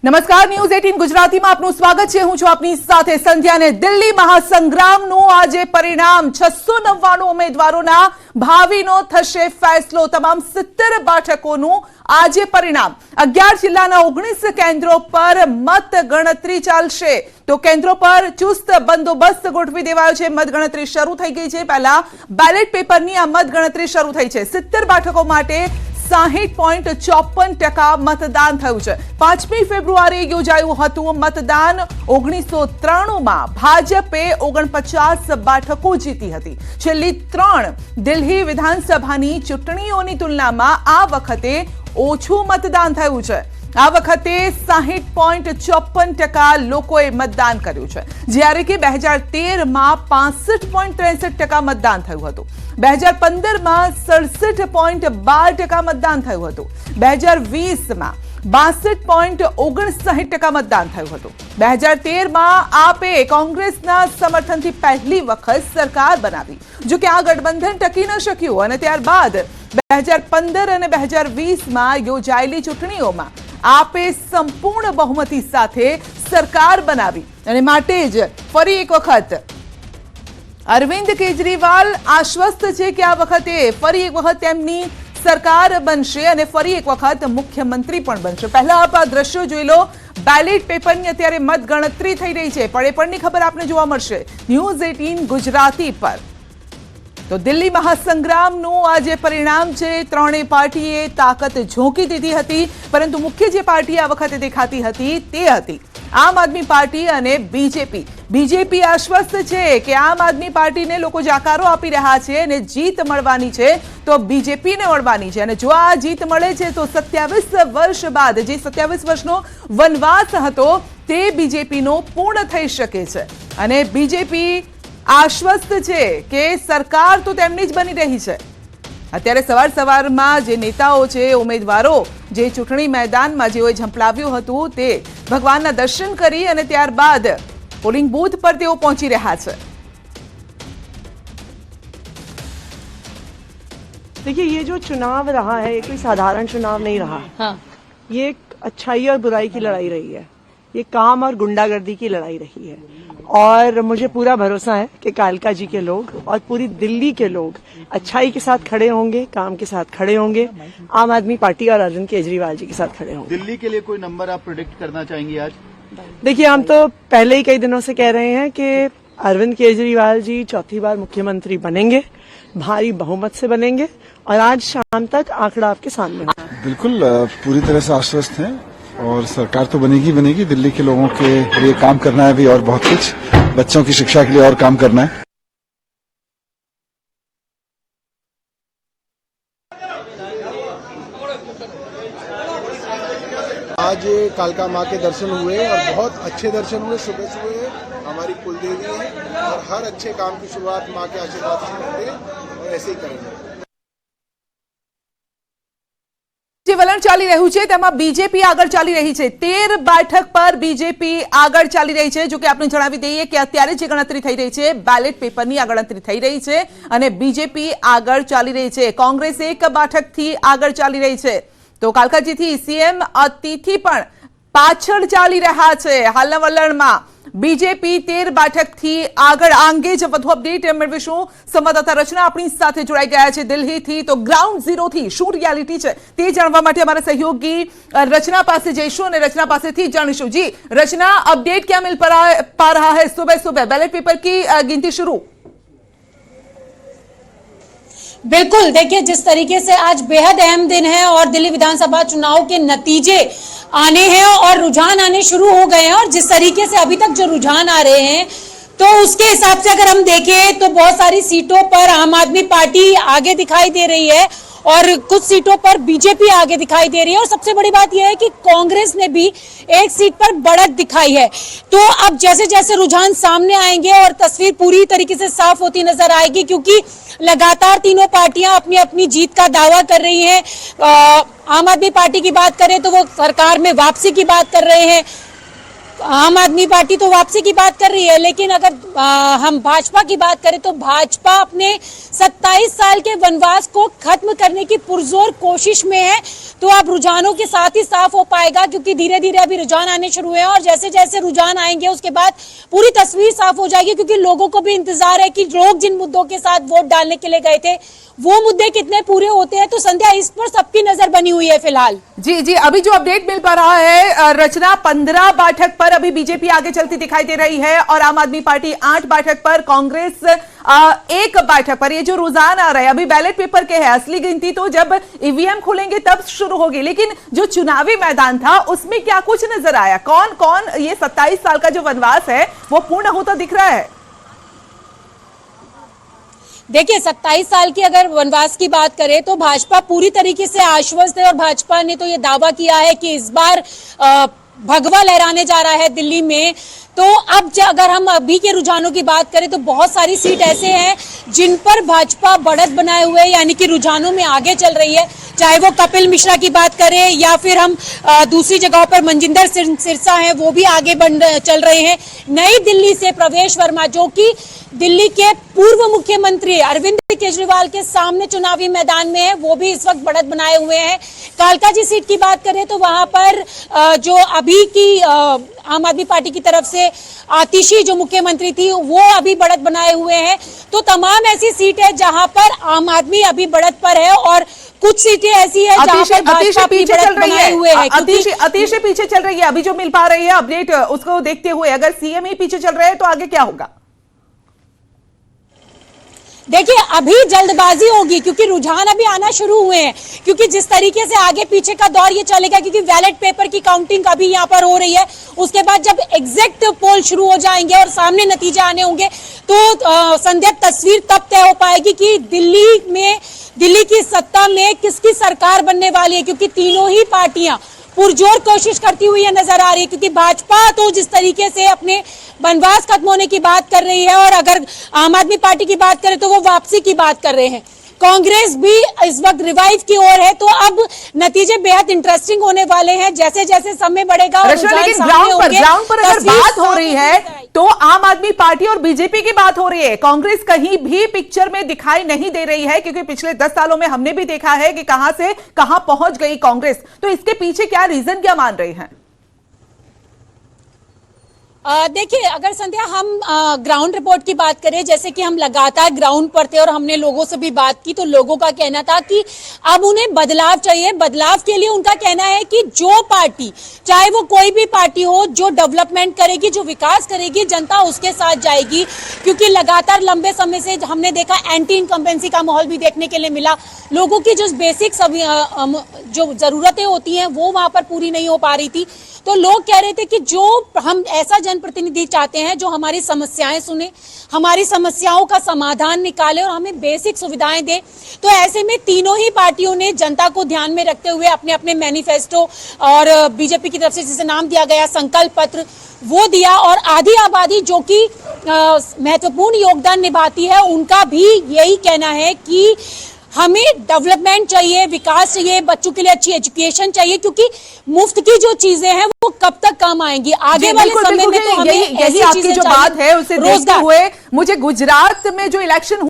નમસ્કાર, ન્યૂઝ 18 ગુજરાતીમાં આપનું સ્વાગત છે। હું છું આપની સાથે સંધ્યા ને દિલ્હી મહાસંગ્રામનું આજે પરિણામ 699 ઉમેદવારોના ભાવિનો થશે ફેસલો। તમામ 70 બેઠકોનું આજે પરિણામ 11 જિલ્લાના 19 કેન્દ્રો પર મતગણતરી ચાલશે। તો કેન્દ્રો પર ચુસ્ત બંદોબસ્ત ગોઠવી દેવાયો છે। મતગણતરી શરૂ થઈ ગઈ છે। પહેલા બેલેટ પેપરની આ મતગણતરી શરૂ થઈ છે। 70 બેઠકો માટે 60.54% मतदान थयुं छे। 5મી ફેબ્રુઆરીએ યોજાયું હતું मतदान। 1993 માં ભાજપે 49 બેઠકો જીતી હતી। છેલ્લી 3 દિલ્હી વિધાનસભાની ચૂંટણીઓની તુલનામાં આ વખતે ઓછું મતદાન થયું છે। આ વખતે 60.54% લોકોએ મતદાન કર્યું છે, જ્યારે કે 2013 માં 65.63% મતદાન થયું હતું। 2015 માં 67.12% મતદાન થયું હતું। 2020 માં 62.59% મતદાન થયું હતું। 2013 માં આપે કોંગ્રેસના સમર્થનથી પહેલી વખત સરકાર બનાવી, જો કે આ ગઠબંધન ટકી ન શક્યું અને ત્યારબાદ 2015 અને 2020 માં યોજાયેલી ચૂંટણીઓમાં આપે સંપૂર્ણ બહુમતી સાથે સરકાર બનાવી અને માટે જ ફરી એક વખત અરવિંદ કેજરીવાલ આશ્વસ્ત છે કે આ વખતે ફરી એક વખત તેમની સરકાર બનશે અને ફરી એક વખત મુખ્યમંત્રી પણ બનશે। પહેલા આપ આ દ્રશ્યો જોઈ લો। બેલેટ પેપરની અત્યારે મતગણતરી થઈ રહી છે। પડે ખબર આપને જોવા મળશે ન્યૂઝ 18 ગુજરાતી પર। તો દિલ્હી મહાસંગ્રામનું આ જે પરિણામ છે, ત્રણેય પાર્ટીએ તાકાત ઝોંકી દીધી હતી, પરંતુ મુખ્ય જે પાર્ટી આ વખતે દેખાતી હતી તે હતી આમ આદમી પાર્ટી અને બીજેપી। બીજેપી આશ્વસ્ત છે કે આમ આદમી પાર્ટીને લોકો જાકારો આપી રહ્યા છે અને જીત મળવાની છે તો બીજેપીને મળવાની છે। અને જો આ જીત મળે છે તો 27 વર્ષ બાદ જે 27 વર્ષનો વનવાસ હતો તે બીજેપીનો પૂર્ણ થઈ શકે છે અને બીજેપી આશ્વસ્ત છે કે સરકાર તો તેમની જ બની રહી છે। અત્યારે સવારમાં જે નેતાઓ છે, ઉમેદવારો જે ચૂંટણી મેદાનમાં જેઓએ ઝંપલાવ્યું હતું તે ભગવાનના દર્શન કરી અને ત્યારબાદ પોલિંગ બૂથ પર તેઓ પહોંચી રહ્યા છે। देखिए, ये जो चुनाव रहा है, ये कोई साधारण चुनाव नहीं रहा। हाँ। ये एक अच्छाई और बुराई की लड़ाई रही है। ये काम और गुंडागर्दी की लड़ाई रही है और मुझे पूरा भरोसा है कि कालका जी के लोग और पूरी दिल्ली के लोग अच्छाई के साथ खड़े होंगे, काम के साथ खड़े होंगे, आम आदमी पार्टी और अरविंद केजरीवाल जी के साथ खड़े होंगे। दिल्ली के लिए कोई नंबर आप प्रेडिक्ट करना चाहेंगे आज? देखिए, हम तो पहले ही कई दिनों से कह रहे हैं कि अरविंद केजरीवाल जी चौथी बार मुख्यमंत्री बनेंगे, भारी बहुमत से बनेंगे और आज शाम तक आंकड़ा आपके सामने होगा। बिल्कुल पूरी तरह से आश्वस्त हैं और सरकार तो बनेगी बनेगी। दिल्ली के लोगों के लिए काम करना है अभी और बहुत कुछ, बच्चों की शिक्षा के लिए और काम करना है। आज कालका माँ के दर्शन हुए और बहुत अच्छे दर्शन हुए। सुबह सुबह हमारी कुलदेवी है और हर अच्छे काम की शुरुआत माँ के आशीर्वाद से करते हैं और ऐसे ही करेंगे। જે વલણ ચાલી રહ્યું છે તેમાં બીજેપી આગળ ચાલી રહી છે। 13 બેઠક પર બીજેપી આગળ ચાલી રહી છે। જો કે આપણે જણાવી દઈએ કે અત્યારે જે ગણતરી થઈ રહી છે બેલેટ પેપરની આ ગણતરી થઈ રહી છે અને બીજેપી આગળ ચાલી રહી છે। કોંગ્રેસ એક બેઠકથી આગળ ચાલી રહી છે તો કાલકાજીથી સીએમ અતિથિ પણ પાછળ ચાલી રહ્યા છે। હાલના વલણમાં બીજેપી 13 બેઠકથી આગળ। આ અંગે જ વધુ અપડેટ મેળવીશું। સંવાદદાતા રચના આપણી સાથે જોડાઈ ગયા છે દિલ્હીથી। તો ગ્રાઉન્ડ ઝીરોથી શું રિયાલિટી છે તે જાણવા માટે અમારા સહયોગી રચના પાસે જઈશું અને રચના પાસેથી જાણીશું। जी रचना, अपडेट क्या मिल पा रहा है? सुबह सुबह बैलेट पेपर की गिनती शुरू। बिल्कुल, देखिए जिस तरीके से आज बेहद अहम दिन है और दिल्ली विधानसभा चुनाव के नतीजे आने हैं और रुझान आने शुरू हो गए हैं और जिस तरीके से अभी तक जो रुझान आ रहे हैं तो उसके हिसाब से अगर हम देखें तो बहुत सारी सीटों पर आम आदमी पार्टी आगे दिखाई दे रही है और कुछ सीटों पर बीजेपी आगे दिखाई दे रही है और सबसे बड़ी बात यह है कि कांग्रेस ने भी एक सीट पर बढ़त दिखाई है। तो अब जैसे जैसे रुझान सामने आएंगे और तस्वीर पूरी तरीके से साफ होती नजर आएगी, क्योंकि लगातार तीनों पार्टियां अपनी अपनी जीत का दावा कर रही हैं। आम आदमी पार्टी की बात करें तो वो सरकार में वापसी की बात कर रहे हैं। आम आदमी पार्टी तो वापसी की बात कर रही है, लेकिन अगर हम भाजपा की बात करें तो भाजपा अपने 27 साल के वनवास को खत्म करने की पुरजोर कोशिश में है। तो अब रुझानों के साथ ही साफ हो पाएगा, क्योंकि धीरे धीरे अभी रुझान आने शुरू हुए हैं और जैसे जैसे रुझान आएंगे उसके बाद पूरी तस्वीर साफ हो जाएगी, क्योंकि लोगों को भी इंतजार है कि लोग जिन मुद्दों के साथ वोट डालने के लिए गए थे वो मुद्दे कितने पूरे होते हैं। तो संध्या, इस पर सबकी नजर बनी हुई है फिलहाल। जी जी, अभी जो अपडेट मिल पा रहा है, रचना 15 बैठक पर अभी बीजेपी आगे चलती दिखाई दे रही है और आम आदमी पार्टी 8 बैठक पर, कांग्रेस 1 बैठक पर। ये जो रुझान आ रहा है अभी बैलेट पेपर के है, असली गिनती तो जब ईवीएम खुलेंगे तब शुरू होगी, लेकिन जो चुनावी मैदान था उसमें क्या कुछ नजर आया? कौन कौन ये 27 साल का जो वनवास है वो पूर्ण होता दिख रहा है? देखिए, 27 साल की अगर वनवास की बात करें तो भाजपा पूरी तरीके से आश्वस्त है और भाजपा ने तो ये दावा किया है कि इस बार भगवा लहराने जा रहा है दिल्ली में। तो अब अगर हम अभी के रुझानों की बात करें तो बहुत सारी सीट ऐसे हैं जिन पर भाजपा बढ़त बनाए हुए, यानी कि रुझानों में आगे चल रही है। चाहे वो कपिल मिश्रा की बात करें या फिर हम दूसरी जगहों पर मनजिंदर सिरसा हैं, वो भी आगे चल रहे हैं। नई दिल्ली से प्रवेश वर्मा, जो कि दिल्ली के पूर्व मुख्यमंत्री अरविंद केजरीवाल के सामने चुनावी मैदान में है, वो भी इस वक्त बढ़त बनाए हुए हैं। कालकाजी सीट की बात करें तो वहां पर जो अभी की आम आदमी पार्टी की तरफ से आतिशी जो मुख्यमंत्री थी वो अभी बढ़त बनाए हुए हैं। तो तमाम ऐसी सीट है जहां पर आम आदमी अभी बढ़त पर है और कुछ सीटें ऐसी है जहां पर भाजपा पीछे चल रही है। अतिशी पीछे चल रही है। अभी जो मिल पा रही है अपडेट, उसको देखते हुए अगर सीएम ही पीछे चल रहे हैं तो आगे क्या होगा? देखिए, अभी जल्दबाजी होगी क्योंकि रुझान अभी आना शुरू हुए हैं, क्योंकि जिस तरीके से आगे पीछे का दौर ये चलेगा, क्योंकि बैलेट पेपर की काउंटिंग अभी यहाँ पर हो रही है, उसके बाद जब एग्जैक्ट पोल शुरू हो जाएंगे और सामने नतीजे आने होंगे तो संध्या तस्वीर तब तय हो पाएगी कि दिल्ली की सत्ता में किसकी सरकार बनने वाली है, क्योंकि तीनों ही पार्टियां पुरजोर कोशिश करती हुई नजर आ रही है। क्योंकि भाजपा तो जिस तरीके से अपने वनवास खत्म होने की बात कर रही है और अगर आम आदमी पार्टी की बात करें तो वो वापसी की बात कर रहे हैं। कांग्रेस भी इस वक्त रिवाइव की ओर है। तो अब नतीजे बेहद इंटरेस्टिंग होने वाले हैं जैसे जैसे समय बढ़ेगा। लेकिन ग्राउंड पर अगर बात हो रही है तो आम आदमी पार्टी और बीजेपी की बात हो रही है। कांग्रेस कहीं भी पिक्चर में दिखाई नहीं दे रही है, क्योंकि पिछले 10 सालों में हमने भी देखा है कि कहां से कहां पहुंच गई कांग्रेस। तो इसके पीछे क्या रीजन क्या मान रहे हैं? देखिए, अगर संध्या हम ग्राउंड रिपोर्ट की बात करें, जैसे कि हम लगातार ग्राउंड पर थे और हमने लोगों से भी बात की, तो लोगों का कहना था कि अब उन्हें बदलाव चाहिए। बदलाव के लिए उनका कहना है कि जो पार्टी, चाहे वो कोई भी पार्टी हो, जो डेवलपमेंट करेगी, जो विकास करेगी, जनता उसके साथ जाएगी। क्योंकि लगातार लंबे समय से हमने देखा एंटी इनकम्बेंसी का माहौल भी देखने के लिए मिला। लोगों की जो बेसिक जो जरूरतें होती हैं वो वहां पर पूरी नहीं हो पा रही थी। तो लोग कह रहे थे कि जो हम ऐसा जनप्रतिनिधि चाहते हैं जो हमारी समस्याएं सुने, हमारी समस्याओं का समाधान निकाले और हमें बेसिक सुविधाएं दे। तो ऐसे में तीनों ही पार्टियों ने जनता को ध्यान में रखते हुए अपने अपने मैनिफेस्टो और बीजेपी की तरफ से जिसे नाम दिया गया संकल्प पत्र वो दिया। और आधी आबादी जो कि महत्वपूर्ण योगदान निभाती है, उनका भी यही कहना है कि हमें डेवलपमेंट चाहिए, विकास चाहिए, बच्चों के लिए अच्छी एजुकेशन चाहिए, क्योंकि मुफ्त की जो चीजें हैं वो कब तक काम आएंगी। आगे वाले समय में तो हमें ऐसी चीजें जो बात है उसे देखते हुए मुझे गुजरात में जो इलेक्शन